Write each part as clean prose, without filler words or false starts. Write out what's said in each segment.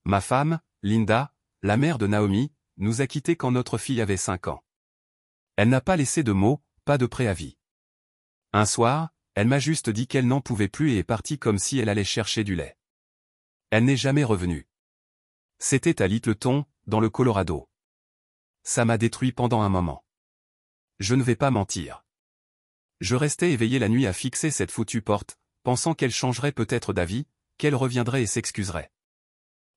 Ma femme, Linda, la mère de Naomi, nous a quittés quand notre fille avait 5 ans. Elle n'a pas laissé de mots, pas de préavis. Un soir, elle m'a juste dit qu'elle n'en pouvait plus et est partie comme si elle allait chercher du lait. Elle n'est jamais revenue. C'était à Littleton, dans le Colorado. Ça m'a détruit pendant un moment. Je ne vais pas mentir. Je restais éveillé la nuit à fixer cette foutue porte, pensant qu'elle changerait peut-être d'avis, qu'elle reviendrait et s'excuserait.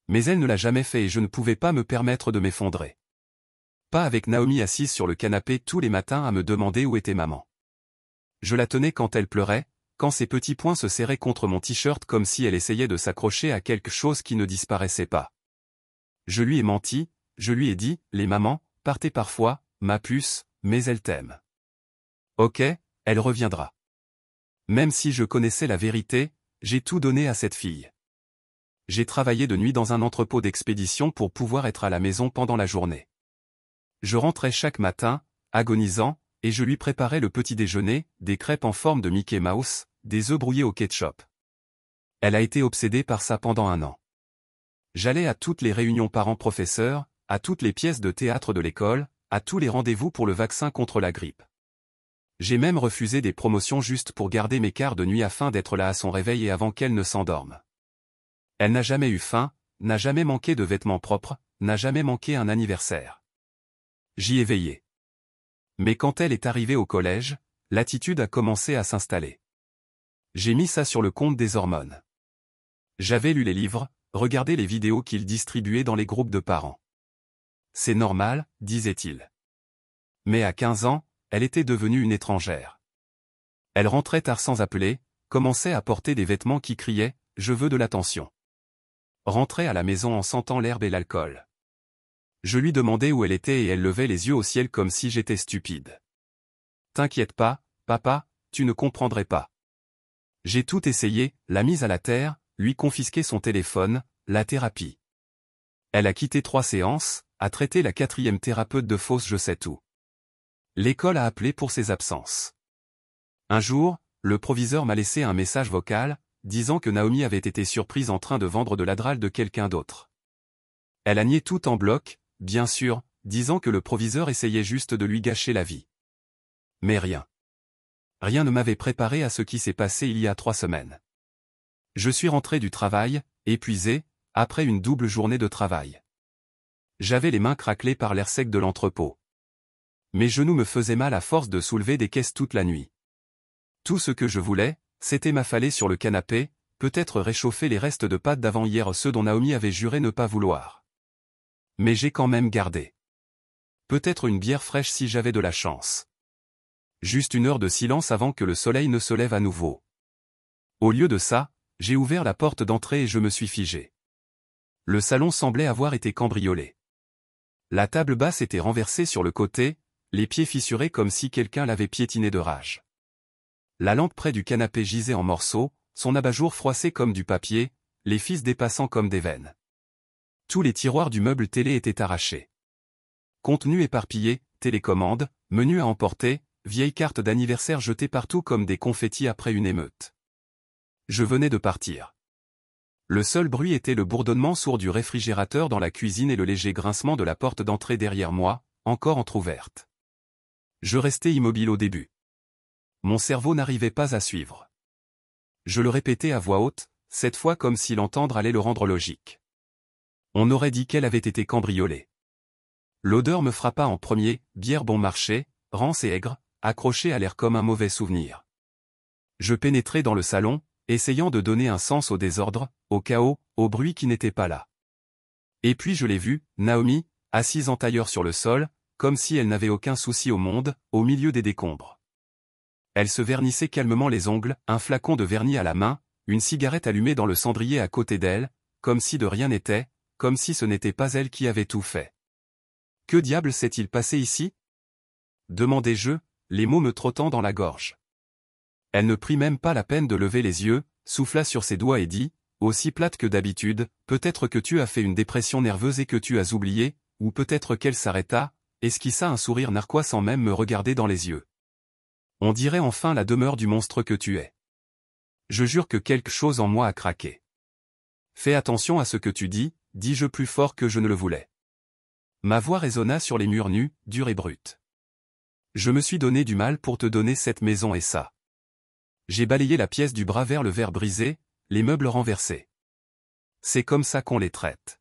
Mais elle ne l'a jamais fait et je ne pouvais pas me permettre de m'effondrer. Pas avec Naomi assise sur le canapé tous les matins à me demander où était maman. Je la tenais quand elle pleurait, quand ses petits poings se serraient contre mon t-shirt comme si elle essayait de s'accrocher à quelque chose qui ne disparaissait pas. Je lui ai menti, je lui ai dit, les mamans, partez parfois, ma puce, mais elle t'aime. Ok, elle reviendra. Même si je connaissais la vérité, j'ai tout donné à cette fille. J'ai travaillé de nuit dans un entrepôt d'expédition pour pouvoir être à la maison pendant la journée. Je rentrais chaque matin, agonisant, et je lui préparais le petit déjeuner, des crêpes en forme de Mickey Mouse, des œufs brouillés au ketchup. Elle a été obsédée par ça pendant 1 an. J'allais à toutes les réunions parents-professeurs, à toutes les pièces de théâtre de l'école, à tous les rendez-vous pour le vaccin contre la grippe. J'ai même refusé des promotions juste pour garder mes quarts de nuit afin d'être là à son réveil et avant qu'elle ne s'endorme. Elle n'a jamais eu faim, n'a jamais manqué de vêtements propres, n'a jamais manqué un anniversaire. J'y ai veillé. Mais quand elle est arrivée au collège, l'attitude a commencé à s'installer. J'ai mis ça sur le compte des hormones. J'avais lu les livres, regardé les vidéos qu'il distribuait dans les groupes de parents. C'est normal, disait-il. Mais à 15 ans, elle était devenue une étrangère. Elle rentrait tard sans appeler, commençait à porter des vêtements qui criaient « Je veux de l'attention ». Rentrait à la maison en sentant l'herbe et l'alcool. Je lui demandais où elle était et elle levait les yeux au ciel comme si j'étais stupide. « T'inquiète pas, papa, tu ne comprendrais pas. » J'ai tout essayé, la mise à la terre, lui confisquer son téléphone, la thérapie. Elle a quitté 3 séances, a traité la 4e thérapeute de fausse je sais tout. L'école a appelé pour ses absences. Un jour, le proviseur m'a laissé un message vocal, disant que Naomi avait été surprise en train de vendre de l'Adral de quelqu'un d'autre. Elle a nié tout en bloc, bien sûr, disant que le proviseur essayait juste de lui gâcher la vie. Mais rien. Rien ne m'avait préparé à ce qui s'est passé il y a 3 semaines. Je suis rentré du travail, épuisé, après une double journée de travail. J'avais les mains craquelées par l'air sec de l'entrepôt. Mes genoux me faisaient mal à force de soulever des caisses toute la nuit. Tout ce que je voulais, c'était m'affaler sur le canapé, peut-être réchauffer les restes de pâtes d'avant-hier, ceux dont Naomi avait juré ne pas vouloir. Mais j'ai quand même gardé. Peut-être une bière fraîche si j'avais de la chance. Juste 1 heure de silence avant que le soleil ne se lève à nouveau. Au lieu de ça, j'ai ouvert la porte d'entrée et je me suis figé. Le salon semblait avoir été cambriolé. La table basse était renversée sur le côté, les pieds fissurés comme si quelqu'un l'avait piétinée de rage. La lampe près du canapé gisait en morceaux, son abat-jour froissé comme du papier, les fils dépassant comme des veines. Tous les tiroirs du meuble télé étaient arrachés. Contenu éparpillé, télécommande, menu à emporter, vieilles cartes d'anniversaire jetées partout comme des confettis après une émeute. Je venais de partir. Le seul bruit était le bourdonnement sourd du réfrigérateur dans la cuisine et le léger grincement de la porte d'entrée derrière moi, encore entr'ouverte. Je restais immobile au début. Mon cerveau n'arrivait pas à suivre. Je le répétais à voix haute, cette fois comme si l'entendre allait le rendre logique. On aurait dit qu'elle avait été cambriolée. L'odeur me frappa en premier, bière bon marché, rance et aigre, accrochée à l'air comme un mauvais souvenir. Je pénétrai dans le salon, essayant de donner un sens au désordre, au chaos, au bruit qui n'était pas là. Et puis je l'ai vue, Naomi, assise en tailleur sur le sol, comme si elle n'avait aucun souci au monde, au milieu des décombres. Elle se vernissait calmement les ongles, un flacon de vernis à la main, une cigarette allumée dans le cendrier à côté d'elle, comme si de rien n'était, comme si ce n'était pas elle qui avait tout fait. Que diable s'est-il passé ici? Demandai-je, les mots me trottant dans la gorge. Elle ne prit même pas la peine de lever les yeux, souffla sur ses doigts et dit, aussi plate que d'habitude, peut-être que tu as fait une dépression nerveuse et que tu as oublié, ou peut-être qu'elle s'arrêta, esquissa un sourire narquois sans même me regarder dans les yeux. On dirait enfin la demeure du monstre que tu es. Je jure que quelque chose en moi a craqué. Fais attention à ce que tu dis, dis-je plus fort que je ne le voulais. Ma voix résonna sur les murs nus, durs et bruts. Je me suis donné du mal pour te donner cette maison et ça. J'ai balayé la pièce du bras vers le verre brisé, les meubles renversés. C'est comme ça qu'on les traite.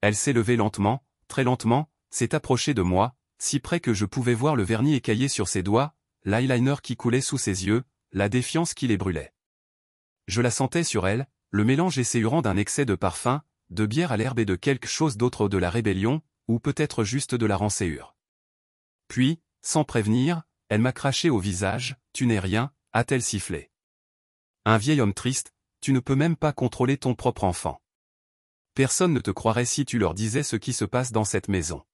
Elle s'est levée lentement, très lentement, s'est approchée de moi, si près que je pouvais voir le vernis écaillé sur ses doigts, l'eyeliner qui coulait sous ses yeux, la défiance qui les brûlait. Je la sentais sur elle, le mélange esséurant d'un excès de parfum, de bière à l'herbe et de quelque chose d'autre, de la rébellion, ou peut-être juste de la rançéure. Puis, sans prévenir, elle m'a craché au visage, « Tu n'es rien », a-t-elle sifflé. Un vieil homme triste, tu ne peux même pas contrôler ton propre enfant. Personne ne te croirait si tu leur disais ce qui se passe dans cette maison.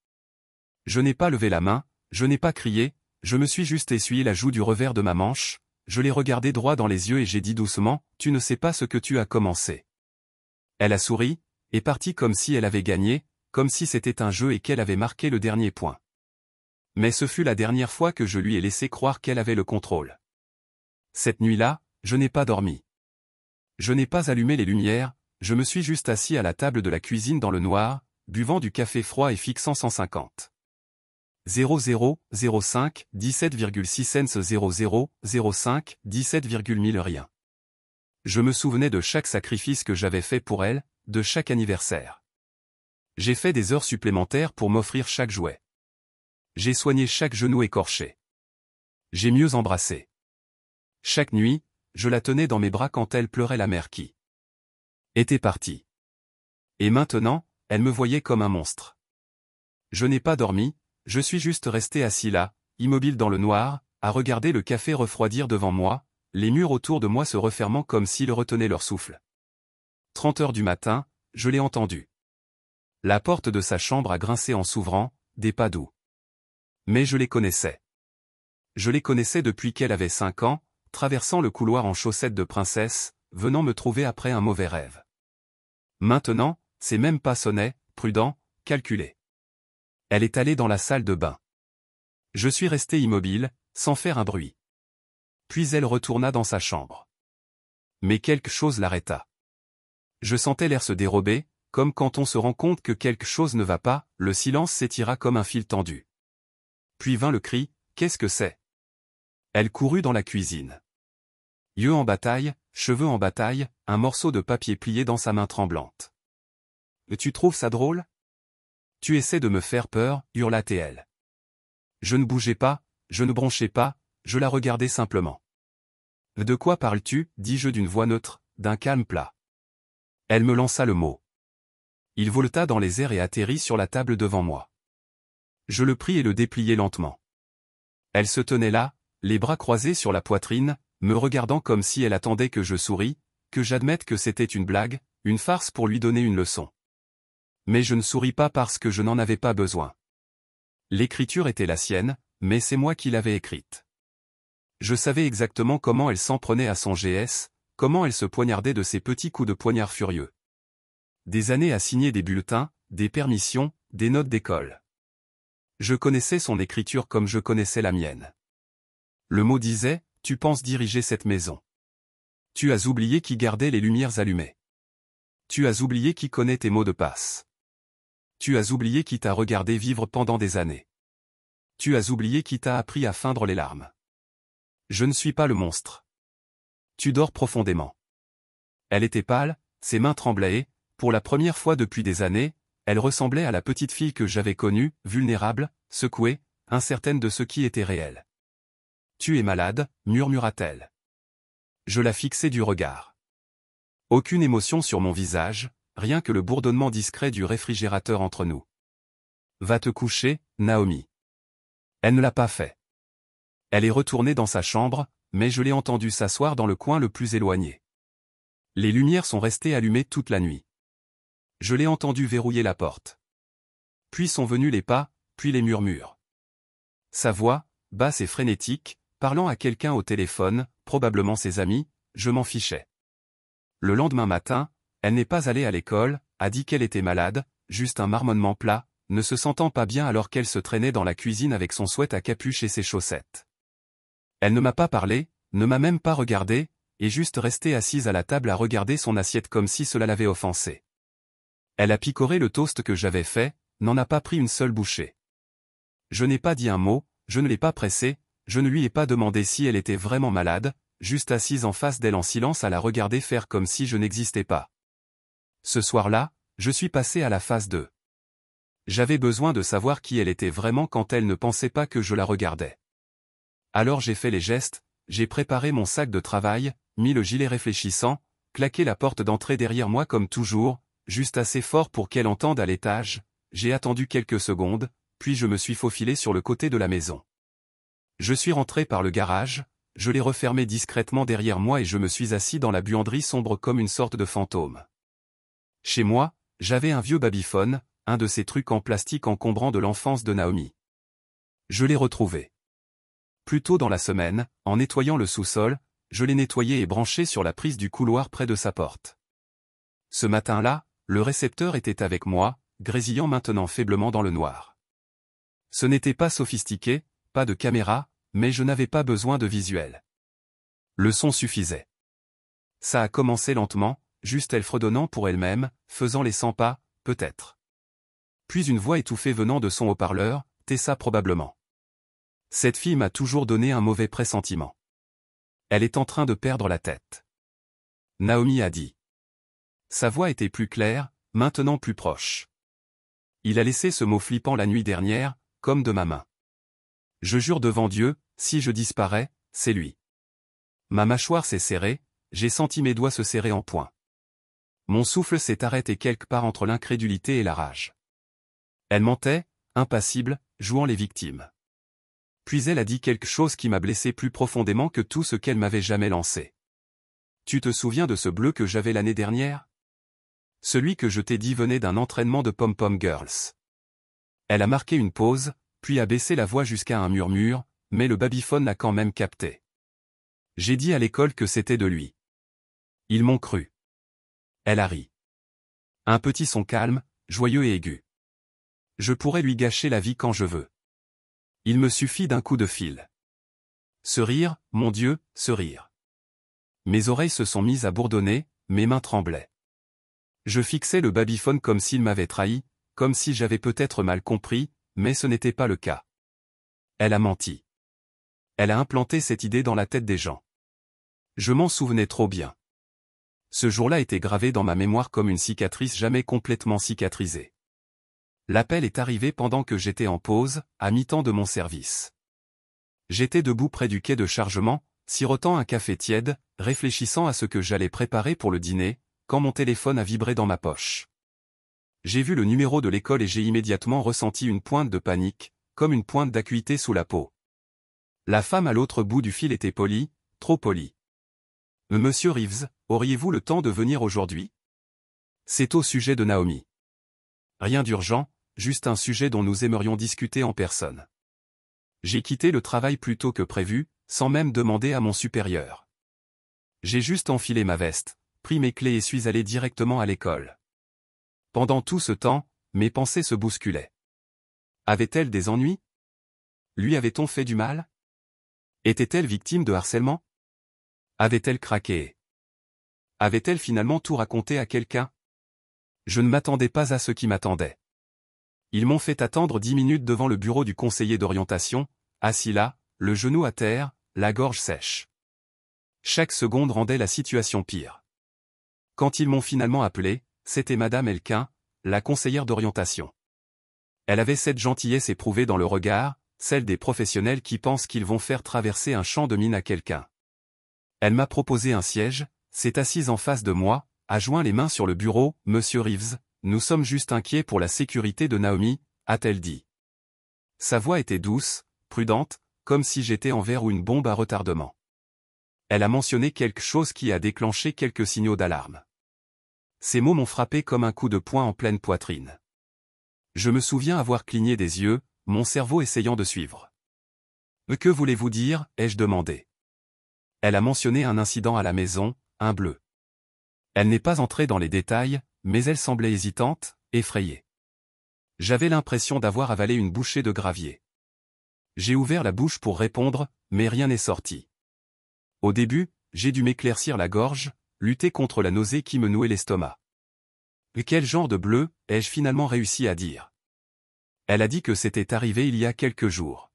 Je n'ai pas levé la main, je n'ai pas crié, je me suis juste essuyé la joue du revers de ma manche, je l'ai regardé droit dans les yeux et j'ai dit doucement, tu ne sais pas ce que tu as commencé. Elle a souri, et partie comme si elle avait gagné, comme si c'était un jeu et qu'elle avait marqué le dernier point. Mais ce fut la dernière fois que je lui ai laissé croire qu'elle avait le contrôle. Cette nuit-là, je n'ai pas dormi. Je n'ai pas allumé les lumières, je me suis juste assis à la table de la cuisine dans le noir, buvant du café froid et fixant 150. 0005 17,6 cents 0005 17,1000 rien. Je me souvenais de chaque sacrifice que j'avais fait pour elle, de chaque anniversaire. J'ai fait des heures supplémentaires pour m'offrir chaque jouet. J'ai soigné chaque genou écorché. J'ai mieux embrassé. Chaque nuit, je la tenais dans mes bras quand elle pleurait, la mère qui était partie. Et maintenant, elle me voyait comme un monstre. Je n'ai pas dormi, je suis juste resté assis là, immobile dans le noir, à regarder le café refroidir devant moi, les murs autour de moi se refermant comme s'ils retenaient leur souffle. 30 heures du matin, je l'ai entendu. La porte de sa chambre a grincé en s'ouvrant, des pas doux. Mais je les connaissais. Je les connaissais depuis qu'elle avait 5 ans, traversant le couloir en chaussettes de princesse, venant me trouver après un mauvais rêve. Maintenant, ses mêmes pas sonnaient, prudents, calculés. Elle est allée dans la salle de bain. Je suis resté immobile, sans faire un bruit. Puis elle retourna dans sa chambre. Mais quelque chose l'arrêta. Je sentais l'air se dérober, comme quand on se rend compte que quelque chose ne va pas, le silence s'étira comme un fil tendu. Puis vint le cri, « Qu'est-ce que c'est ?» Elle courut dans la cuisine. Yeux en bataille, cheveux en bataille, un morceau de papier plié dans sa main tremblante. « Tu trouves ça drôle ? Tu essaies de me faire peur, » hurla-t-elle. Je ne bougeais pas, je ne bronchais pas, je la regardais simplement. « De quoi parles-tu » dis-je d'une voix neutre, d'un calme plat. Elle me lança le mot. Il voleta dans les airs et atterrit sur la table devant moi. Je le pris et le dépliai lentement. Elle se tenait là, les bras croisés sur la poitrine, me regardant comme si elle attendait que je sourie, que j'admette que c'était une blague, une farce pour lui donner une leçon. Mais je ne souris pas parce que je n'en avais pas besoin. L'écriture était la sienne, mais c'est moi qui l'avais écrite. Je savais exactement comment elle s'en prenait à son GS, comment elle se poignardait de ses petits coups de poignard furieux. Des années à signer des bulletins, des permissions, des notes d'école. Je connaissais son écriture comme je connaissais la mienne. Le mot disait, « Tu penses diriger cette maison. Tu as oublié qui gardait les lumières allumées. Tu as oublié qui connaît tes mots de passe. Tu as oublié qui t'a regardé vivre pendant des années. Tu as oublié qui t'a appris à feindre les larmes. Je ne suis pas le monstre. Tu dors profondément. » Elle était pâle, ses mains tremblaient et, pour la première fois depuis des années, elle ressemblait à la petite fille que j'avais connue, vulnérable, secouée, incertaine de ce qui était réel. « Tu es malade » murmura-t-elle. Je la fixai du regard. Aucune émotion sur mon visage, rien que le bourdonnement discret du réfrigérateur entre nous. « Va te coucher, Naomi. » Elle ne l'a pas fait. Elle est retournée dans sa chambre, mais je l'ai entendue s'asseoir dans le coin le plus éloigné. Les lumières sont restées allumées toute la nuit. Je l'ai entendue verrouiller la porte. Puis sont venus les pas, puis les murmures. Sa voix, basse et frénétique, parlant à quelqu'un au téléphone, probablement ses amis, je m'en fichais. Le lendemain matin, elle n'est pas allée à l'école, a dit qu'elle était malade, juste un marmonnement plat, ne se sentant pas bien alors qu'elle se traînait dans la cuisine avec son sweat à capuche et ses chaussettes. Elle ne m'a pas parlé, ne m'a même pas regardé, et juste restée assise à la table à regarder son assiette comme si cela l'avait offensée. Elle a picoré le toast que j'avais fait, n'en a pas pris une seule bouchée. Je n'ai pas dit un mot, je ne l'ai pas pressée, je ne lui ai pas demandé si elle était vraiment malade, juste assise en face d'elle en silence à la regarder faire comme si je n'existais pas. Ce soir-là, je suis passé à la phase 2. J'avais besoin de savoir qui elle était vraiment quand elle ne pensait pas que je la regardais. Alors j'ai fait les gestes, j'ai préparé mon sac de travail, mis le gilet réfléchissant, claqué la porte d'entrée derrière moi comme toujours, juste assez fort pour qu'elle entende à l'étage, j'ai attendu quelques secondes, puis je me suis faufilé sur le côté de la maison. Je suis rentré par le garage, je l'ai refermé discrètement derrière moi et je me suis assis dans la buanderie sombre comme une sorte de fantôme. Chez moi, j'avais un vieux babyphone, un de ces trucs en plastique encombrant de l'enfance de Naomi. Je l'ai retrouvé. Plus tôt dans la semaine, en nettoyant le sous-sol, je l'ai nettoyé et branché sur la prise du couloir près de sa porte. Ce matin-là, le récepteur était avec moi, grésillant maintenant faiblement dans le noir. Ce n'était pas sophistiqué, pas de caméra, mais je n'avais pas besoin de visuel. Le son suffisait. Ça a commencé lentement, juste elle fredonnant pour elle-même, faisant les 100 pas, peut-être. Puis une voix étouffée venant de son haut-parleur, Tessa probablement. Cette fille m'a toujours donné un mauvais pressentiment. Elle est en train de perdre la tête. Naomi a dit. Sa voix était plus claire, maintenant plus proche. Il a laissé ce mot flippant la nuit dernière, comme de ma main. Je jure devant Dieu, si je disparais, c'est lui. Ma mâchoire s'est serrée, j'ai senti mes doigts se serrer en poing. Mon souffle s'est arrêté quelque part entre l'incrédulité et la rage. Elle mentait, impassible, jouant les victimes. Puis elle a dit quelque chose qui m'a blessé plus profondément que tout ce qu'elle m'avait jamais lancé. Tu te souviens de ce bleu que j'avais l'année dernière? Celui que je t'ai dit venait d'un entraînement de Pom-Pom Girls. Elle a marqué une pause, puis a baissé la voix jusqu'à un murmure, mais le babyphone l'a quand même capté. J'ai dit à l'école que c'était de lui. Ils m'ont cru. Elle a ri. Un petit son calme, joyeux et aigu. Je pourrais lui gâcher la vie quand je veux. Il me suffit d'un coup de fil. Ce rire, mon Dieu, ce rire. Mes oreilles se sont mises à bourdonner, mes mains tremblaient. Je fixais le babyphone comme s'il m'avait trahi, comme si j'avais peut-être mal compris, mais ce n'était pas le cas. Elle a menti. Elle a implanté cette idée dans la tête des gens. Je m'en souvenais trop bien. Ce jour-là était gravé dans ma mémoire comme une cicatrice jamais complètement cicatrisée. L'appel est arrivé pendant que j'étais en pause, à mi-temps de mon service. J'étais debout près du quai de chargement, sirotant un café tiède, réfléchissant à ce que j'allais préparer pour le dîner, quand mon téléphone a vibré dans ma poche. J'ai vu le numéro de l'école et j'ai immédiatement ressenti une pointe de panique, comme une pointe d'acuité sous la peau. La femme à l'autre bout du fil était polie, trop polie. « Monsieur Reeves, auriez-vous le temps de venir aujourd'hui? C'est au sujet de Naomi. Rien d'urgent, juste un sujet dont nous aimerions discuter en personne. » J'ai quitté le travail plus tôt que prévu, sans même demander à mon supérieur. J'ai juste enfilé ma veste, pris mes clés et suis allé directement à l'école. Pendant tout ce temps, mes pensées se bousculaient. Avait-elle des ennuis? Lui avait-on fait du mal? Était-elle victime de harcèlement? Avait-elle craqué? Avait-elle finalement tout raconté à quelqu'un? Je ne m'attendais pas à ce qui m'attendait. Ils m'ont fait attendre 10 minutes devant le bureau du conseiller d'orientation, assis là, le genou à terre, la gorge sèche. Chaque seconde rendait la situation pire. Quand ils m'ont finalement appelé, c'était Madame Elkin, la conseillère d'orientation. Elle avait cette gentillesse éprouvée dans le regard, celle des professionnels qui pensent qu'ils vont faire traverser un champ de mine à quelqu'un. Elle m'a proposé un siège, s'est assise en face de moi, a joint les mains sur le bureau. « Monsieur Reeves, nous sommes juste inquiets pour la sécurité de Naomi, a-t-elle dit. Sa voix était douce, prudente, comme si j'étais envers une bombe à retardement. Elle a mentionné quelque chose qui a déclenché quelques signaux d'alarme. Ces mots m'ont frappé comme un coup de poing en pleine poitrine. Je me souviens avoir cligné des yeux, mon cerveau essayant de suivre. « Que voulez-vous dire ?» ai-je demandé. Elle a mentionné un incident à la maison, un bleu. Elle n'est pas entrée dans les détails, mais elle semblait hésitante, effrayée. J'avais l'impression d'avoir avalé une bouchée de gravier. J'ai ouvert la bouche pour répondre, mais rien n'est sorti. Au début, j'ai dû m'éclaircir la gorge, lutter contre la nausée qui me nouait l'estomac. Quel genre de bleu, ai-je finalement réussi à dire? Elle a dit que c'était arrivé il y a quelques jours.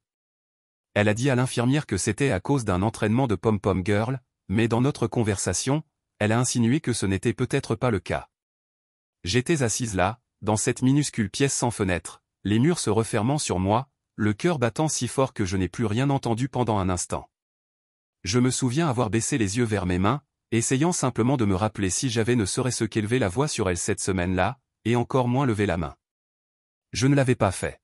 Elle a dit à l'infirmière que c'était à cause d'un entraînement de pom-pom girl, mais dans notre conversation, elle a insinué que ce n'était peut-être pas le cas. J'étais assise là, dans cette minuscule pièce sans fenêtre, les murs se refermant sur moi, le cœur battant si fort que je n'ai plus rien entendu pendant un instant. Je me souviens avoir baissé les yeux vers mes mains, essayant simplement de me rappeler si j'avais ne serait-ce qu'élevé la voix sur elle cette semaine-là, et encore moins levé la main. Je ne l'avais pas fait.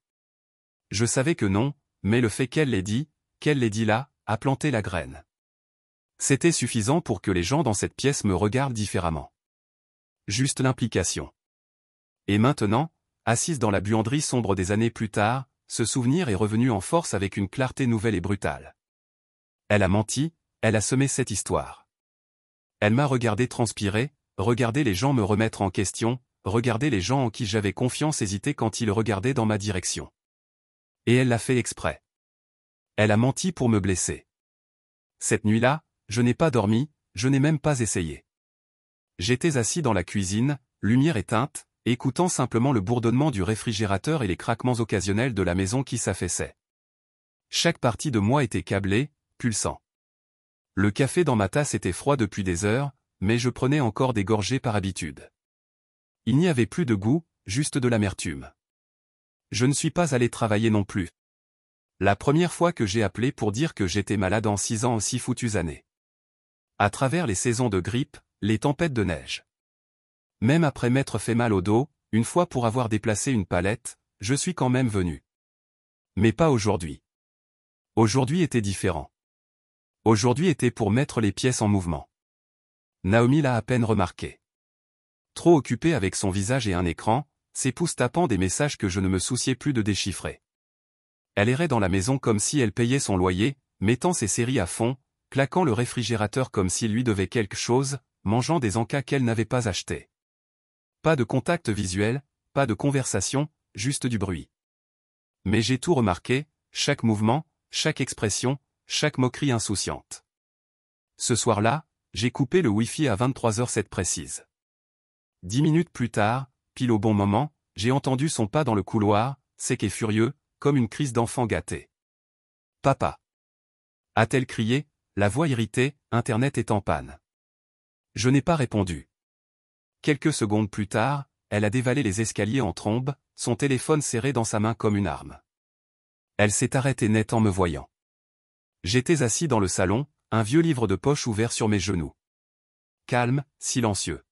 Je savais que non, mais le fait qu'elle l'ait dit là, a planté la graine. C'était suffisant pour que les gens dans cette pièce me regardent différemment. Juste l'implication. Et maintenant, assise dans la buanderie sombre des années plus tard, ce souvenir est revenu en force avec une clarté nouvelle et brutale. Elle a menti, elle a semé cette histoire. Elle m'a regardé transpirer, regardé les gens me remettre en question, regardé les gens en qui j'avais confiance hésiter quand ils regardaient dans ma direction. Et elle l'a fait exprès. Elle a menti pour me blesser. Cette nuit-là, je n'ai pas dormi, je n'ai même pas essayé. J'étais assis dans la cuisine, lumière éteinte, écoutant simplement le bourdonnement du réfrigérateur et les craquements occasionnels de la maison qui s'affaissait. Chaque partie de moi était câblée, pulsant. Le café dans ma tasse était froid depuis des heures, mais je prenais encore des gorgées par habitude. Il n'y avait plus de goût, juste de l'amertume. Je ne suis pas allé travailler non plus. La première fois que j'ai appelé pour dire que j'étais malade en 6 ans aussi foutues années. À travers les saisons de grippe, les tempêtes de neige. Même après m'être fait mal au dos, une fois pour avoir déplacé une palette, je suis quand même venu. Mais pas aujourd'hui. Aujourd'hui était différent. Aujourd'hui était pour mettre les pièces en mouvement. Naomi l'a à peine remarqué. Trop occupée avec son visage et un écran, ses pouces tapant des messages que je ne me souciais plus de déchiffrer. Elle errait dans la maison comme si elle payait son loyer, mettant ses séries à fond, claquant le réfrigérateur comme s'il lui devait quelque chose, mangeant des encas qu'elle n'avait pas achetés. Pas de contact visuel, pas de conversation, juste du bruit. Mais j'ai tout remarqué, chaque mouvement, chaque expression, chaque moquerie insouciante. Ce soir-là, j'ai coupé le Wi-Fi à 23h07 précise. 10 minutes plus tard, pile au bon moment, j'ai entendu son pas dans le couloir, sec et furieux, comme une crise d'enfant gâté. « Papa » a-t-elle crié, la voix irritée, Internet est en panne. Je n'ai pas répondu. Quelques secondes plus tard, elle a dévalé les escaliers en trombe, son téléphone serré dans sa main comme une arme. Elle s'est arrêtée net en me voyant. J'étais assis dans le salon, un vieux livre de poche ouvert sur mes genoux. Calme, silencieux.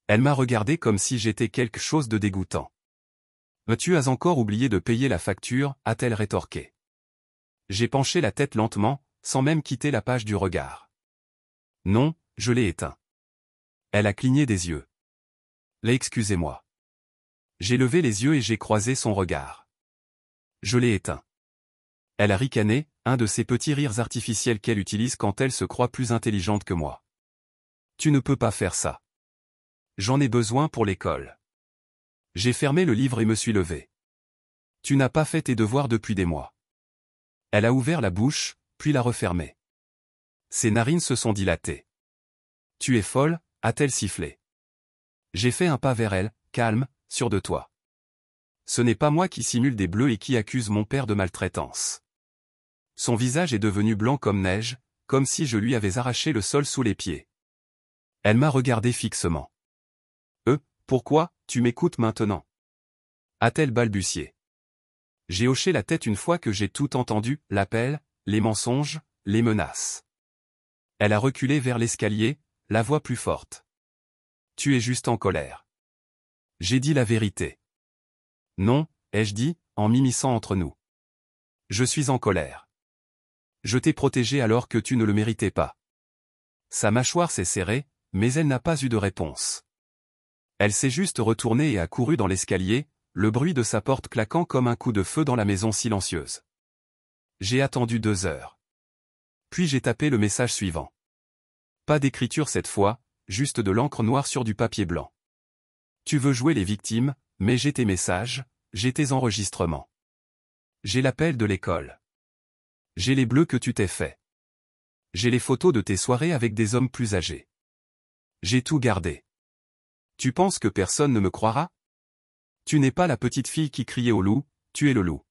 Elle m'a regardé comme si j'étais quelque chose de dégoûtant. « Mais tu as encore oublié de payer la facture » a-t-elle rétorqué. J'ai penché la tête lentement, sans même quitter la page du regard. Non, je l'ai éteint. Elle a cligné des yeux. Excusez-moi. J'ai levé les yeux et j'ai croisé son regard. Je l'ai éteint. Elle a ricané, un de ces petits rires artificiels qu'elle utilise quand elle se croit plus intelligente que moi. Tu ne peux pas faire ça. J'en ai besoin pour l'école. J'ai fermé le livre et me suis levé. Tu n'as pas fait tes devoirs depuis des mois. Elle a ouvert la bouche, puis l'a refermée. Ses narines se sont dilatées. Tu es folle, a-t-elle sifflé. J'ai fait un pas vers elle, calme, sûr de toi. Ce n'est pas moi qui simule des bleus et qui accuse mon père de maltraitance. Son visage est devenu blanc comme neige, comme si je lui avais arraché le sol sous les pieds. Elle m'a regardé fixement. Pourquoi, tu m'écoutes maintenant? A-t-elle balbutié. J'ai hoché la tête une fois que j'ai tout entendu, l'appel, les mensonges, les menaces. Elle a reculé vers l'escalier, la voix plus forte. Tu es juste en colère. J'ai dit la vérité. Non, ai-je dit, en m'immisçant entre nous. Je suis en colère. Je t'ai protégé alors que tu ne le méritais pas. Sa mâchoire s'est serrée, mais elle n'a pas eu de réponse. Elle s'est juste retournée et a couru dans l'escalier, le bruit de sa porte claquant comme un coup de feu dans la maison silencieuse. J'ai attendu 2 heures. Puis j'ai tapé le message suivant. Pas d'écriture cette fois, juste de l'encre noire sur du papier blanc. Tu veux jouer les victimes, mais j'ai tes messages, j'ai tes enregistrements. J'ai l'appel de l'école. J'ai les bleus que tu t'es fait. J'ai les photos de tes soirées avec des hommes plus âgés. J'ai tout gardé. Tu penses que personne ne me croira? Tu n'es pas la petite fille qui criait au loup, tu es le loup.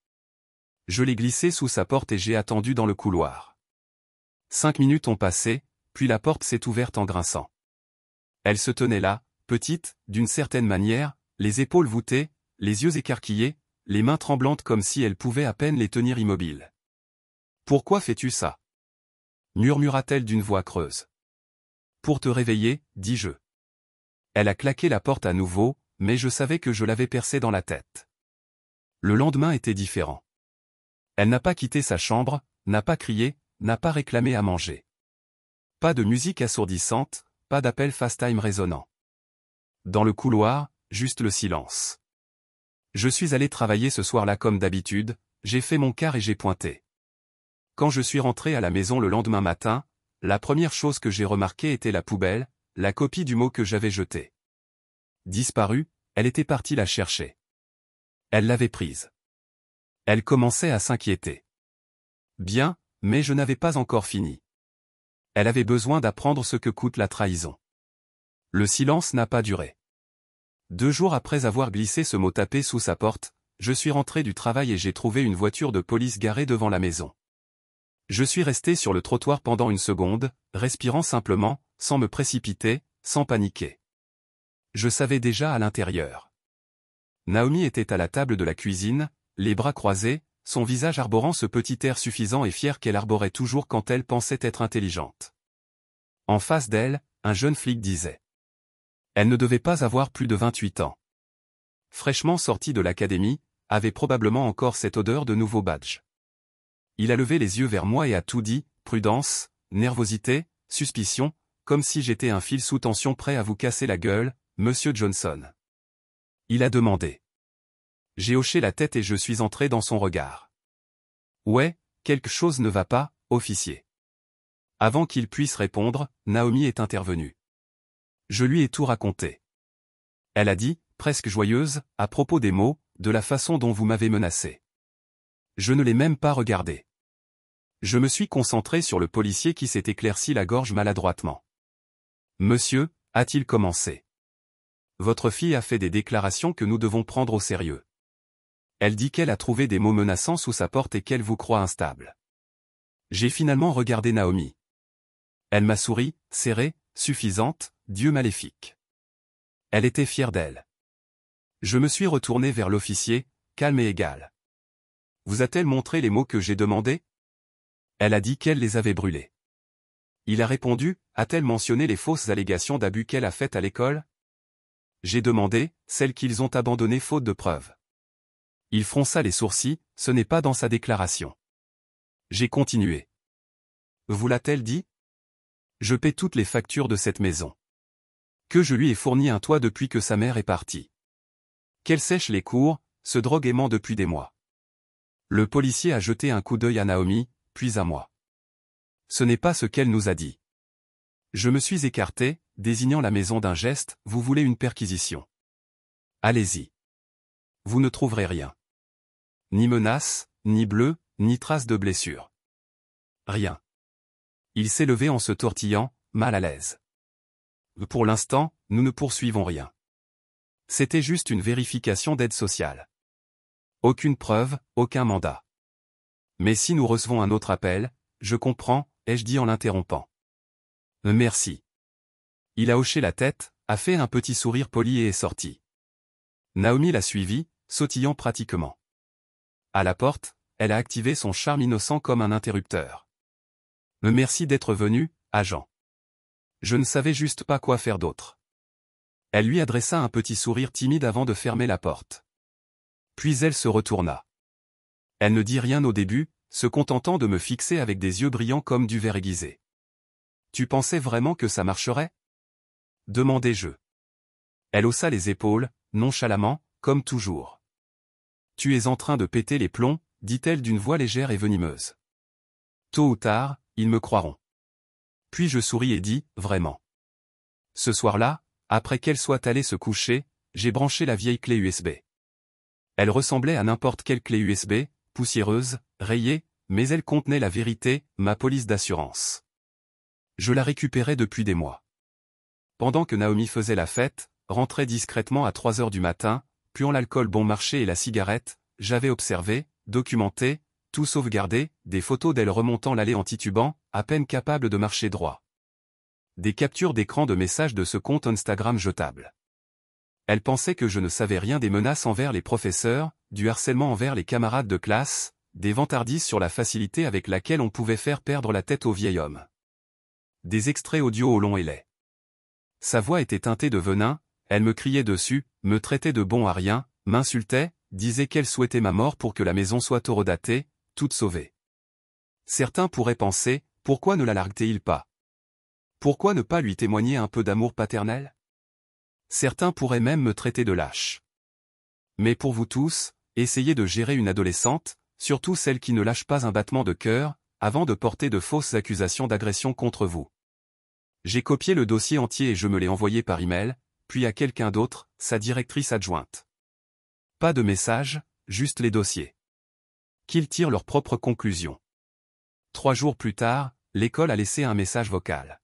Je l'ai glissé sous sa porte et j'ai attendu dans le couloir. 5 minutes ont passé, puis la porte s'est ouverte en grinçant. Elle se tenait là, petite, d'une certaine manière, les épaules voûtées, les yeux écarquillés, les mains tremblantes comme si elle pouvait à peine les tenir immobiles. « Pourquoi fais-tu ça » murmura-t-elle d'une voix creuse. « Pour te réveiller, dis-je. » Elle a claqué la porte à nouveau, mais je savais que je l'avais percée dans la tête. Le lendemain était différent. Elle n'a pas quitté sa chambre, n'a pas crié, n'a pas réclamé à manger. Pas de musique assourdissante, pas d'appel FaceTime résonnant. Dans le couloir, juste le silence. Je suis allé travailler ce soir-là comme d'habitude, j'ai fait mon quart et j'ai pointé. Quand je suis rentré à la maison le lendemain matin, la première chose que j'ai remarquée était la poubelle, la copie du mot que j'avais jeté. Disparue, elle était partie la chercher. Elle l'avait prise. Elle commençait à s'inquiéter. Bien, mais je n'avais pas encore fini. Elle avait besoin d'apprendre ce que coûte la trahison. Le silence n'a pas duré. 2 jours après avoir glissé ce mot tapé sous sa porte, je suis rentré du travail et j'ai trouvé une voiture de police garée devant la maison. Je suis resté sur le trottoir pendant une seconde, respirant simplement, sans me précipiter, sans paniquer. Je savais déjà à l'intérieur. Naomi était à la table de la cuisine, les bras croisés, son visage arborant ce petit air suffisant et fier qu'elle arborait toujours quand elle pensait être intelligente. En face d'elle, un jeune flic disait. Elle ne devait pas avoir plus de 28 ans. Fraîchement sortie de l'académie, avait probablement encore cette odeur de nouveau badge. Il a levé les yeux vers moi et a tout dit, prudence, nervosité, suspicion, comme si j'étais un fil sous tension prêt à vous casser la gueule, monsieur Johnson. Il a demandé. J'ai hoché la tête et je suis entré dans son regard. Ouais, quelque chose ne va pas, officier. Avant qu'il puisse répondre, Naomi est intervenue. Je lui ai tout raconté. Elle a dit, presque joyeuse, à propos des mots, de la façon dont vous m'avez menacé. Je ne l'ai même pas regardé. Je me suis concentré sur le policier qui s'est éclairci la gorge maladroitement. Monsieur, a-t-il commencé. Votre fille a fait des déclarations que nous devons prendre au sérieux. Elle dit qu'elle a trouvé des mots menaçants sous sa porte et qu'elle vous croit instable. J'ai finalement regardé Naomi. Elle m'a souri, serrée, suffisante, Dieu maléfique. Elle était fière d'elle. Je me suis retourné vers l'officier, calme et égal. Vous a-t-elle montré les mots que j'ai demandés? Elle a dit qu'elle les avait brûlés. Il a répondu, a-t-elle mentionné les fausses allégations d'abus qu'elle a faites à l'école? J'ai demandé, celles qu'ils ont abandonnées faute de preuves. Il fronça les sourcils, ce n'est pas dans sa déclaration. J'ai continué. Vous l'a-t-elle dit? Je paie toutes les factures de cette maison. Que je lui ai fourni un toit depuis que sa mère est partie. Qu'elle sèche les cours, se drogue et ment depuis des mois. Le policier a jeté un coup d'œil à Naomi, puis à moi. Ce n'est pas ce qu'elle nous a dit. Je me suis écarté, désignant la maison d'un geste, vous voulez une perquisition. Allez-y. Vous ne trouverez rien. Ni menace, ni bleu, ni trace de blessure. Rien. Il s'est levé en se tortillant, mal à l'aise. Pour l'instant, nous ne poursuivons rien. C'était juste une vérification d'aide sociale. Aucune preuve, aucun mandat. Mais si nous recevons un autre appel, je comprends, ai-je dit en l'interrompant. Merci. Il a hoché la tête, a fait un petit sourire poli et est sorti. Naomi l'a suivi, sautillant pratiquement. À la porte, elle a activé son charme innocent comme un interrupteur. Merci d'être venu, agent. Je ne savais juste pas quoi faire d'autre. Elle lui adressa un petit sourire timide avant de fermer la porte. Puis elle se retourna. Elle ne dit rien au début, se contentant de me fixer avec des yeux brillants comme du verre aiguisé. Tu pensais vraiment que ça marcherait? Demandai-je. Elle haussa les épaules, nonchalamment, comme toujours. Tu es en train de péter les plombs, dit-elle d'une voix légère et venimeuse. Tôt ou tard, ils me croiront. Puis je souris et dis, vraiment. Ce soir-là, après qu'elle soit allée se coucher, j'ai branché la vieille clé USB. Elle ressemblait à n'importe quelle clé USB, poussiéreuse, rayée, mais elle contenait la vérité, ma police d'assurance. Je la récupérais depuis des mois. Pendant que Naomi faisait la fête, rentrait discrètement à 3 heures du matin, puant l'alcool bon marché et la cigarette, j'avais observé, documenté, tout sauvegardé, des photos d'elle remontant l'allée en titubant, à peine capable de marcher droit. Des captures d'écran de messages de ce compte Instagram jetable. Elle pensait que je ne savais rien des menaces envers les professeurs, du harcèlement envers les camarades de classe, des vantardises sur la facilité avec laquelle on pouvait faire perdre la tête au vieil homme. Des extraits audio au long et laid. Sa voix était teintée de venin, elle me criait dessus, me traitait de bon à rien, m'insultait, disait qu'elle souhaitait ma mort pour que la maison soit horodatée, toute sauvée. Certains pourraient penser, pourquoi ne la larguait-il pas? Pourquoi ne pas lui témoigner un peu d'amour paternel? Certains pourraient même me traiter de lâche. Mais pour vous tous, essayez de gérer une adolescente, surtout celle qui ne lâche pas un battement de cœur, avant de porter de fausses accusations d'agression contre vous. J'ai copié le dossier entier et je me l'ai envoyé par email, puis à quelqu'un d'autre, sa directrice adjointe. Pas de message, juste les dossiers. Qu'ils tirent leurs propres conclusions. 3 jours plus tard, l'école a laissé un message vocal.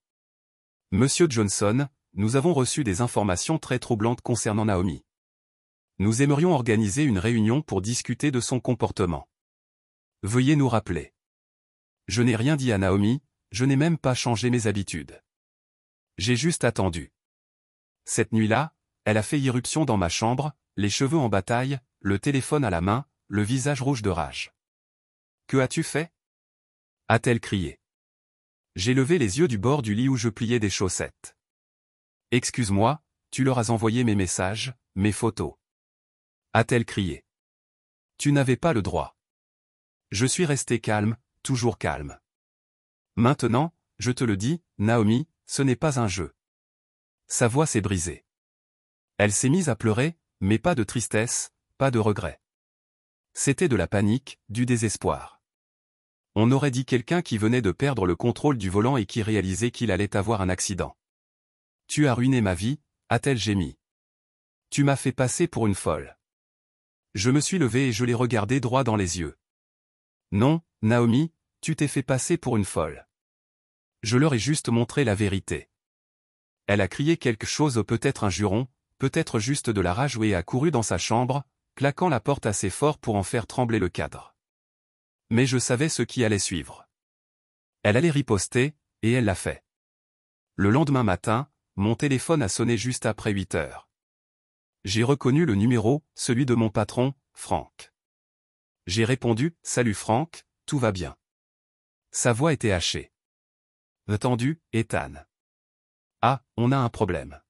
Monsieur Johnson, nous avons reçu des informations très troublantes concernant Naomi. Nous aimerions organiser une réunion pour discuter de son comportement. Veuillez nous rappeler. Je n'ai rien dit à Naomi, je n'ai même pas changé mes habitudes. J'ai juste attendu. Cette nuit-là, elle a fait irruption dans ma chambre, les cheveux en bataille, le téléphone à la main, le visage rouge de rage. Que as-tu fait? A-t-elle crié. J'ai levé les yeux du bord du lit où je pliais des chaussettes. Excuse-moi, tu leur as envoyé mes messages, mes photos. A-t-elle crié. Tu n'avais pas le droit. Je suis resté calme, toujours calme. Maintenant, je te le dis, Naomi, ce n'est pas un jeu. Sa voix s'est brisée. Elle s'est mise à pleurer, mais pas de tristesse, pas de regret. C'était de la panique, du désespoir. On aurait dit quelqu'un qui venait de perdre le contrôle du volant et qui réalisait qu'il allait avoir un accident. Tu as ruiné ma vie, a-t-elle gémi. Tu m'as fait passer pour une folle. Je me suis levé et je l'ai regardée droit dans les yeux. Non, Naomi, tu t'es fait passer pour une folle. Je leur ai juste montré la vérité. Elle a crié quelque chose, peut-être un juron, peut-être juste de la rage et a couru dans sa chambre, claquant la porte assez fort pour en faire trembler le cadre. Mais je savais ce qui allait suivre. Elle allait riposter, et elle l'a fait. Le lendemain matin, mon téléphone a sonné juste après 8 heures. J'ai reconnu le numéro, celui de mon patron, Franck. J'ai répondu, « Salut Franck, tout va bien ?» Sa voix était hachée. Tendu, Ethan. Ah, on a un problème.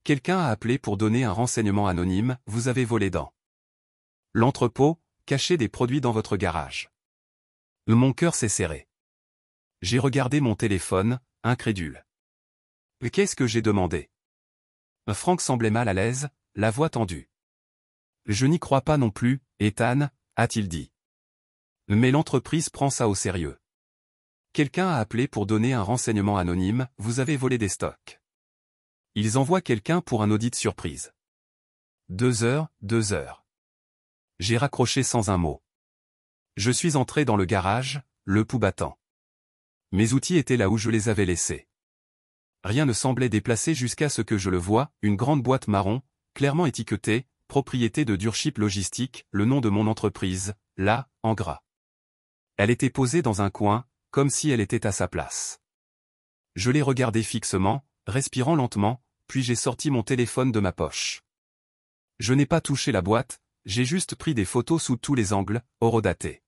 Quelqu'un a appelé pour donner un renseignement anonyme, vous avez volé dans l'entrepôt, caché des produits dans votre garage. Mon cœur s'est serré. J'ai regardé mon téléphone, incrédule. Qu'est-ce que j'ai demandé? Franck semblait mal à l'aise, la voix tendue. Je n'y crois pas non plus, Ethan, a-t-il dit. Mais l'entreprise prend ça au sérieux. Quelqu'un a appelé pour donner un renseignement anonyme, vous avez volé des stocks. Ils envoient quelqu'un pour un audit surprise. 2 heures, 2 heures. J'ai raccroché sans un mot. Je suis entré dans le garage, le pouls battant. Mes outils étaient là où je les avais laissés. Rien ne semblait déplacé jusqu'à ce que je le voie, une grande boîte marron, clairement étiquetée, propriété de Durship Logistique, le nom de mon entreprise, là, en gras. Elle était posée dans un coin, comme si elle était à sa place. Je l'ai regardée fixement, respirant lentement, puis j'ai sorti mon téléphone de ma poche. Je n'ai pas touché la boîte, j'ai juste pris des photos sous tous les angles, horodatées.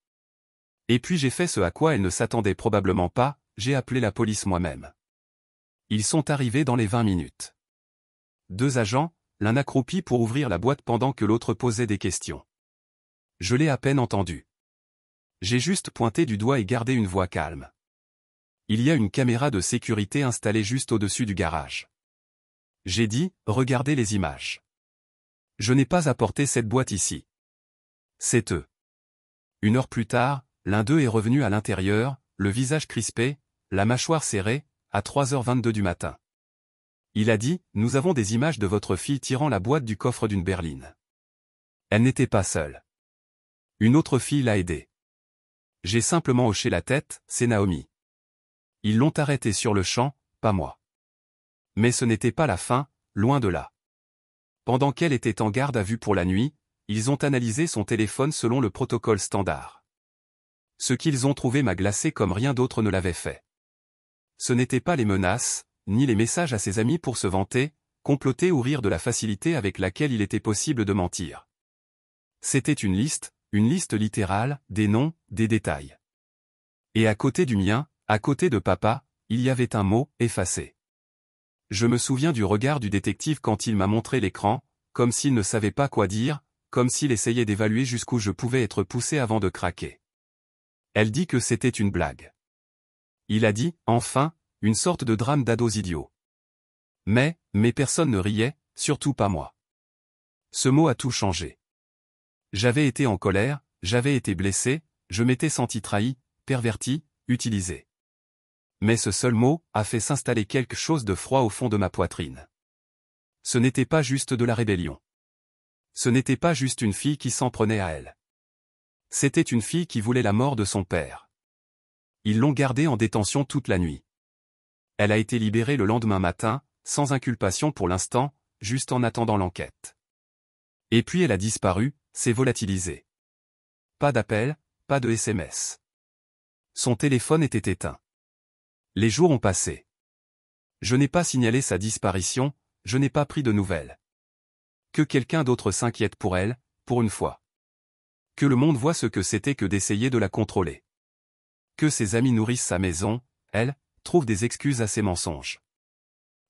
Et puis j'ai fait ce à quoi elle ne s'attendait probablement pas, j'ai appelé la police moi-même. Ils sont arrivés dans les 20 minutes. 2 agents, l'un accroupi pour ouvrir la boîte pendant que l'autre posait des questions. Je l'ai à peine entendu. J'ai juste pointé du doigt et gardé une voix calme. Il y a une caméra de sécurité installée juste au-dessus du garage. J'ai dit, regardez les images. Je n'ai pas apporté cette boîte ici. C'est eux. 1 heure plus tard, l'un d'eux est revenu à l'intérieur, le visage crispé, la mâchoire serrée, à 3h22 du matin. Il a dit, nous avons des images de votre fille tirant la boîte du coffre d'une berline. Elle n'était pas seule. Une autre fille l'a aidée. J'ai simplement hoché la tête, c'est Naomi. Ils l'ont arrêtée sur le champ, pas moi. Mais ce n'était pas la fin, loin de là. Pendant qu'elle était en garde à vue pour la nuit, ils ont analysé son téléphone selon le protocole standard. Ce qu'ils ont trouvé m'a glacé comme rien d'autre ne l'avait fait. Ce n'étaient pas les menaces, ni les messages à ses amis pour se vanter, comploter ou rire de la facilité avec laquelle il était possible de mentir. C'était une liste littérale, des noms, des détails. Et à côté du mien, à côté de papa, il y avait un mot, effacé. Je me souviens du regard du détective quand il m'a montré l'écran, comme s'il ne savait pas quoi dire, comme s'il essayait d'évaluer jusqu'où je pouvais être poussé avant de craquer. Elle dit que c'était une blague. Il a dit, enfin, une sorte de drame d'ados idiots. Mais personne ne riait, surtout pas moi. Ce mot a tout changé. J'avais été en colère, j'avais été blessé, je m'étais senti trahi, perverti, utilisé. Mais ce seul mot a fait s'installer quelque chose de froid au fond de ma poitrine. Ce n'était pas juste de la rébellion. Ce n'était pas juste une fille qui s'en prenait à elle. C'était une fille qui voulait la mort de son père. Ils l'ont gardée en détention toute la nuit. Elle a été libérée le lendemain matin, sans inculpation pour l'instant, juste en attendant l'enquête. Et puis elle a disparu, s'est volatilisée. Pas d'appel, pas de SMS. Son téléphone était éteint. Les jours ont passé. Je n'ai pas signalé sa disparition, je n'ai pas pris de nouvelles. Que quelqu'un d'autre s'inquiète pour elle, pour une fois. Que le monde voit ce que c'était que d'essayer de la contrôler. Que ses amis nourrissent sa maison, elle, trouve des excuses à ses mensonges.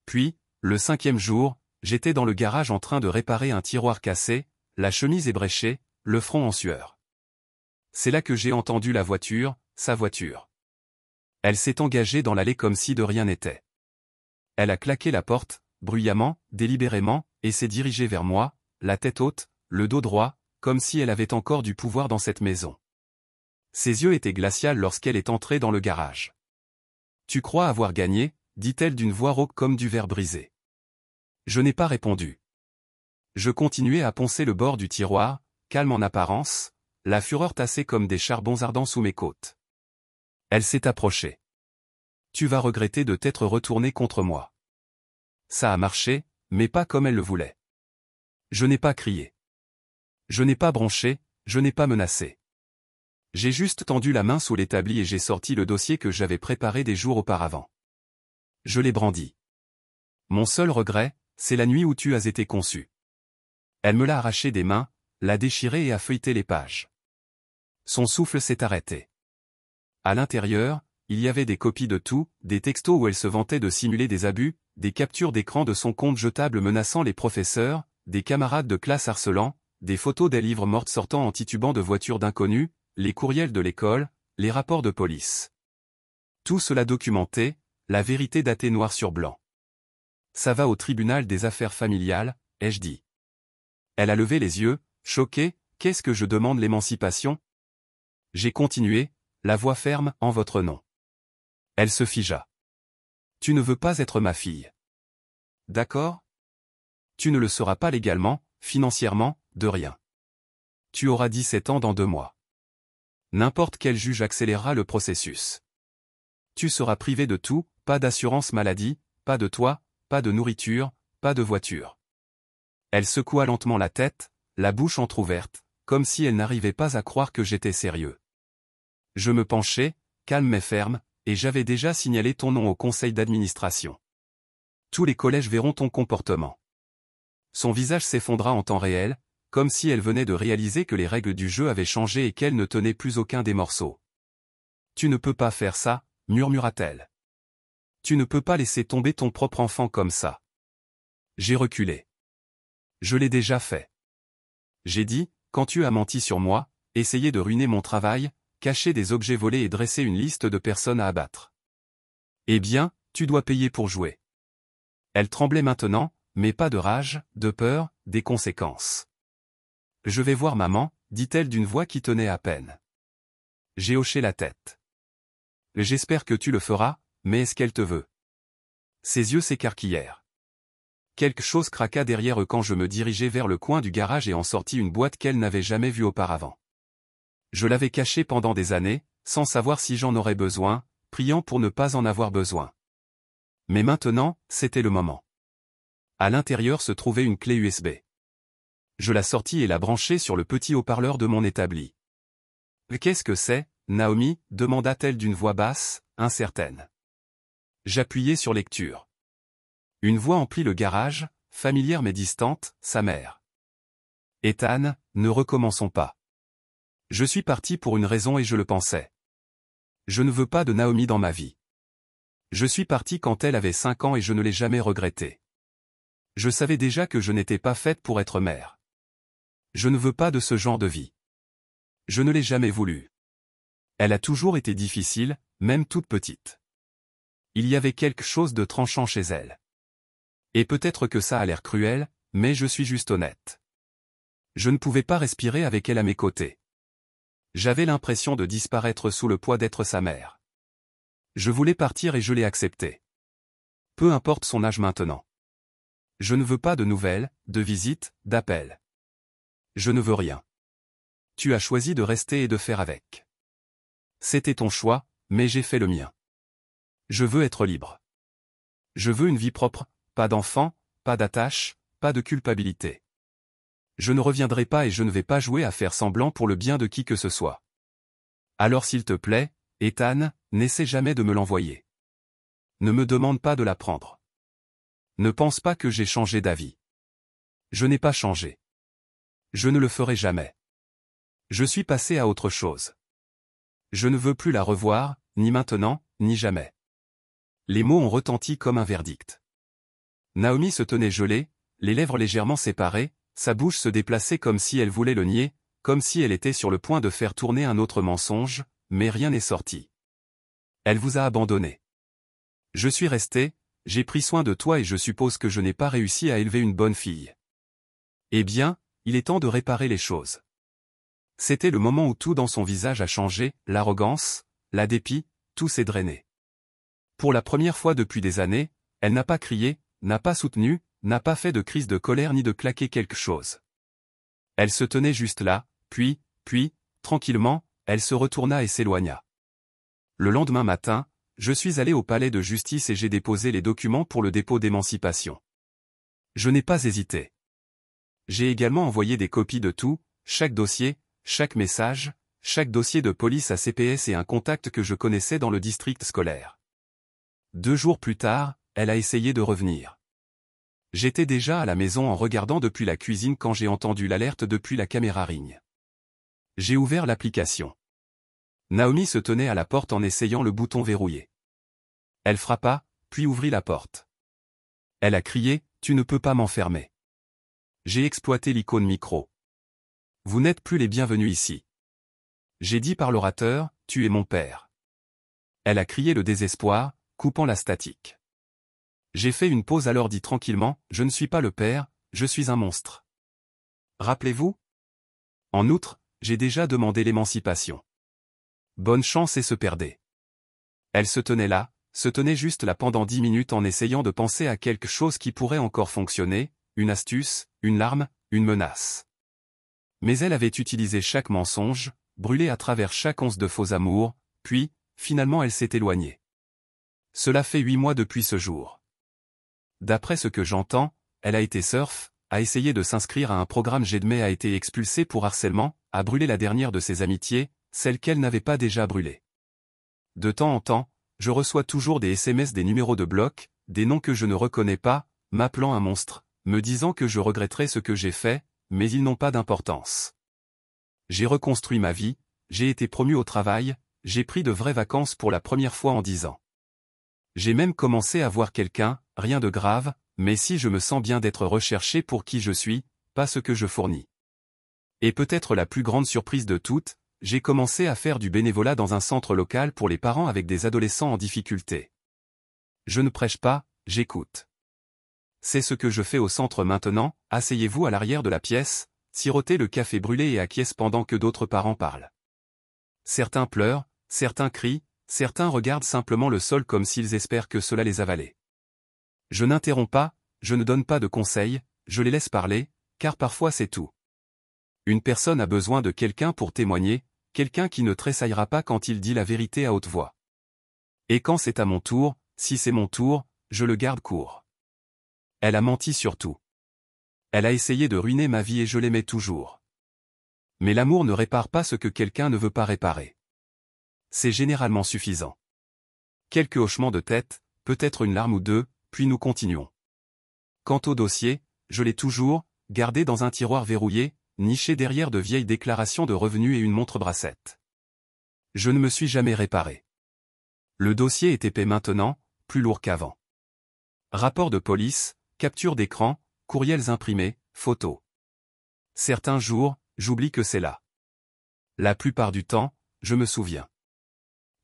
Puis, le 5e jour, j'étais dans le garage en train de réparer un tiroir cassé, la chemise ébréchée, le front en sueur. C'est là que j'ai entendu la voiture, sa voiture. Elle s'est engagée dans l'allée comme si de rien n'était. Elle a claqué la porte, bruyamment, délibérément, et s'est dirigée vers moi, la tête haute, le dos droit, comme si elle avait encore du pouvoir dans cette maison. Ses yeux étaient glaciaux lorsqu'elle est entrée dans le garage. « Tu crois avoir gagné ?» dit-elle d'une voix rauque comme du verre brisé. Je n'ai pas répondu. Je continuais à poncer le bord du tiroir, calme en apparence, la fureur tassée comme des charbons ardents sous mes côtes. Elle s'est approchée. « Tu vas regretter de t'être retourné contre moi. » Ça a marché, mais pas comme elle le voulait. Je n'ai pas crié. Je n'ai pas bronché, je n'ai pas menacé. J'ai juste tendu la main sous l'établi et j'ai sorti le dossier que j'avais préparé des jours auparavant. Je l'ai brandi. Mon seul regret, c'est la nuit où tu as été conçu. Elle me l'a arraché des mains, l'a déchiré et a feuilleté les pages. Son souffle s'est arrêté. À l'intérieur, il y avait des copies de tout, des textos où elle se vantait de simuler des abus, des captures d'écran de son compte jetable menaçant les professeurs, des camarades de classe harcelant, des photos d'elle ivre morte sortant en titubant de voitures d'inconnus, les courriels de l'école, les rapports de police. Tout cela documenté, la vérité datée noir sur blanc. Ça va au tribunal des affaires familiales, ai-je dit. Elle a levé les yeux, choquée, qu'est-ce que je demande l'émancipation? J'ai continué, la voix ferme, en votre nom. Elle se figea. Tu ne veux pas être ma fille. D'accord? Tu ne le seras pas légalement, financièrement, de rien. Tu auras 17 ans dans 2 mois. N'importe quel juge accélérera le processus. Tu seras privé de tout, pas d'assurance maladie, pas de toit, pas de nourriture, pas de voiture. Elle secoua lentement la tête, la bouche entr'ouverte, comme si elle n'arrivait pas à croire que j'étais sérieux. Je me penchai, calme mais ferme, et j'avais déjà signalé ton nom au conseil d'administration. Tous les collèges verront ton comportement. Son visage s'effondra en temps réel, comme si elle venait de réaliser que les règles du jeu avaient changé et qu'elle ne tenait plus aucun des morceaux. Tu ne peux pas faire ça, murmura-t-elle. Tu ne peux pas laisser tomber ton propre enfant comme ça. J'ai reculé. Je l'ai déjà fait. J'ai dit, quand tu as menti sur moi, essayé de ruiner mon travail, caché des objets volés et dressé une liste de personnes à abattre. Eh bien, tu dois payer pour jouer. Elle tremblait maintenant, mais pas de rage, de peur, des conséquences. Je vais voir maman, dit-elle d'une voix qui tenait à peine. J'ai hoché la tête. J'espère que tu le feras, mais est-ce qu'elle te veut? Ses yeux s'écarquillèrent. Quelque chose craqua derrière eux quand je me dirigeai vers le coin du garage et en sortis une boîte qu'elle n'avait jamais vue auparavant. Je l'avais cachée pendant des années, sans savoir si j'en aurais besoin, priant pour ne pas en avoir besoin. Mais maintenant, c'était le moment. À l'intérieur se trouvait une clé USB. Je la sortis et la branchai sur le petit haut-parleur de mon établi. « Qu'est-ce que c'est, Naomi » demanda-t-elle d'une voix basse, incertaine. J'appuyai sur lecture. Une voix emplit le garage, familière mais distante, sa mère. « Ethan, ne recommençons pas. Je suis parti pour une raison et je le pensais. Je ne veux pas de Naomi dans ma vie. Je suis parti quand elle avait 5 ans et je ne l'ai jamais regretté. Je savais déjà que je n'étais pas faite pour être mère. Je ne veux pas de ce genre de vie. Je ne l'ai jamais voulu. Elle a toujours été difficile, même toute petite. Il y avait quelque chose de tranchant chez elle. Et peut-être que ça a l'air cruel, mais je suis juste honnête. Je ne pouvais pas respirer avec elle à mes côtés. J'avais l'impression de disparaître sous le poids d'être sa mère. Je voulais partir et je l'ai accepté. Peu importe son âge maintenant. Je ne veux pas de nouvelles, de visites, d'appels. Je ne veux rien. Tu as choisi de rester et de faire avec. C'était ton choix, mais j'ai fait le mien. Je veux être libre. Je veux une vie propre, pas d'enfant, pas d'attache, pas de culpabilité. Je ne reviendrai pas et je ne vais pas jouer à faire semblant pour le bien de qui que ce soit. Alors s'il te plaît, Ethan, n'essaie jamais de me l'envoyer. Ne me demande pas de la prendre. Ne pense pas que j'ai changé d'avis. Je n'ai pas changé. Je ne le ferai jamais. Je suis passé à autre chose. Je ne veux plus la revoir, ni maintenant, ni jamais. Les mots ont retenti comme un verdict. Naomi se tenait gelée, les lèvres légèrement séparées, sa bouche se déplaçait comme si elle voulait le nier, comme si elle était sur le point de faire tourner un autre mensonge, mais rien n'est sorti. Elle vous a abandonné. Je suis resté, j'ai pris soin de toi et je suppose que je n'ai pas réussi à élever une bonne fille. Eh bien, il est temps de réparer les choses. C'était le moment où tout dans son visage a changé, l'arrogance, la dépit, tout s'est drainé. Pour la première fois depuis des années, elle n'a pas crié, n'a pas soutenu, n'a pas fait de crise de colère ni de claquer quelque chose. Elle se tenait juste là, puis, tranquillement, elle se retourna et s'éloigna. Le lendemain matin, je suis allé au palais de justice et j'ai déposé les documents pour le dépôt d'émancipation. Je n'ai pas hésité. J'ai également envoyé des copies de tout, chaque dossier, chaque message, chaque dossier de police à CPS et un contact que je connaissais dans le district scolaire. 2 jours plus tard, elle a essayé de revenir. J'étais déjà à la maison en regardant depuis la cuisine quand j'ai entendu l'alerte depuis la caméra Ring. J'ai ouvert l'application. Naomi se tenait à la porte en essayant le bouton verrouillé. Elle frappa, puis ouvrit la porte. Elle a crié, « Tu ne peux pas m'enfermer. » J'ai exploité l'icône micro. « Vous n'êtes plus les bienvenus ici. » J'ai dit par l'orateur, « Tu es mon père. » Elle a crié le désespoir, coupant la statique. J'ai fait une pause alors dit tranquillement, « Je ne suis pas le père, je suis un monstre. » Rappelez-vous? En outre, j'ai déjà demandé l'émancipation. Bonne chance et se perdait. Elle se tenait là, se tenait juste là pendant 10 minutes en essayant de penser à quelque chose qui pourrait encore fonctionner, une astuce, une larme, une menace. Mais elle avait utilisé chaque mensonge, brûlé à travers chaque once de faux amour, puis, finalement elle s'est éloignée. Cela fait 8 mois depuis ce jour. D'après ce que j'entends, elle a été surf, a essayé de s'inscrire à un programme Gedmay a été expulsée pour harcèlement, a brûlé la dernière de ses amitiés, celle qu'elle n'avait pas déjà brûlée. De temps en temps, je reçois toujours des SMS des numéros de bloc, des noms que je ne reconnais pas, m'appelant un monstre, me disant que je regretterais ce que j'ai fait, mais ils n'ont pas d'importance. J'ai reconstruit ma vie, j'ai été promu au travail, j'ai pris de vraies vacances pour la première fois en 10 ans. J'ai même commencé à voir quelqu'un, rien de grave, mais si je me sens bien d'être recherché pour qui je suis, pas ce que je fournis. Et peut-être la plus grande surprise de toutes, j'ai commencé à faire du bénévolat dans un centre local pour les parents avec des adolescents en difficulté. Je ne prêche pas, j'écoute. C'est ce que je fais au centre maintenant, asseyez-vous à l'arrière de la pièce, sirotez le café brûlé et acquiesce pendant que d'autres parents parlent. Certains pleurent, certains crient, certains regardent simplement le sol comme s'ils espèrent que cela les avale. Je n'interromps pas, je ne donne pas de conseils, je les laisse parler, car parfois c'est tout. Une personne a besoin de quelqu'un pour témoigner, quelqu'un qui ne tressaillera pas quand il dit la vérité à haute voix. Et quand c'est à mon tour, si c'est mon tour, je le garde court. Elle a menti sur tout. Elle a essayé de ruiner ma vie et je l'aimais toujours. Mais l'amour ne répare pas ce que quelqu'un ne veut pas réparer. C'est généralement suffisant. Quelques hochements de tête, peut-être une larme ou deux, puis nous continuons. Quant au dossier, je l'ai toujours, gardé dans un tiroir verrouillé, niché derrière de vieilles déclarations de revenus et une montre-bracelet. Je ne me suis jamais réparé. Le dossier est épais maintenant, plus lourd qu'avant. Rapport de police, capture d'écran, courriels imprimés, photos. Certains jours, j'oublie que c'est là. La plupart du temps, je me souviens.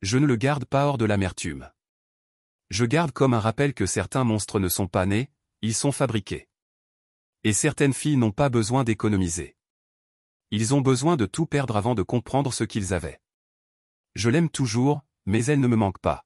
Je ne le garde pas hors de l'amertume. Je garde comme un rappel que certains monstres ne sont pas nés, ils sont fabriqués. Et certaines filles n'ont pas besoin d'économiser. Ils ont besoin de tout perdre avant de comprendre ce qu'ils avaient. Je l'aime toujours, mais elle ne me manque pas.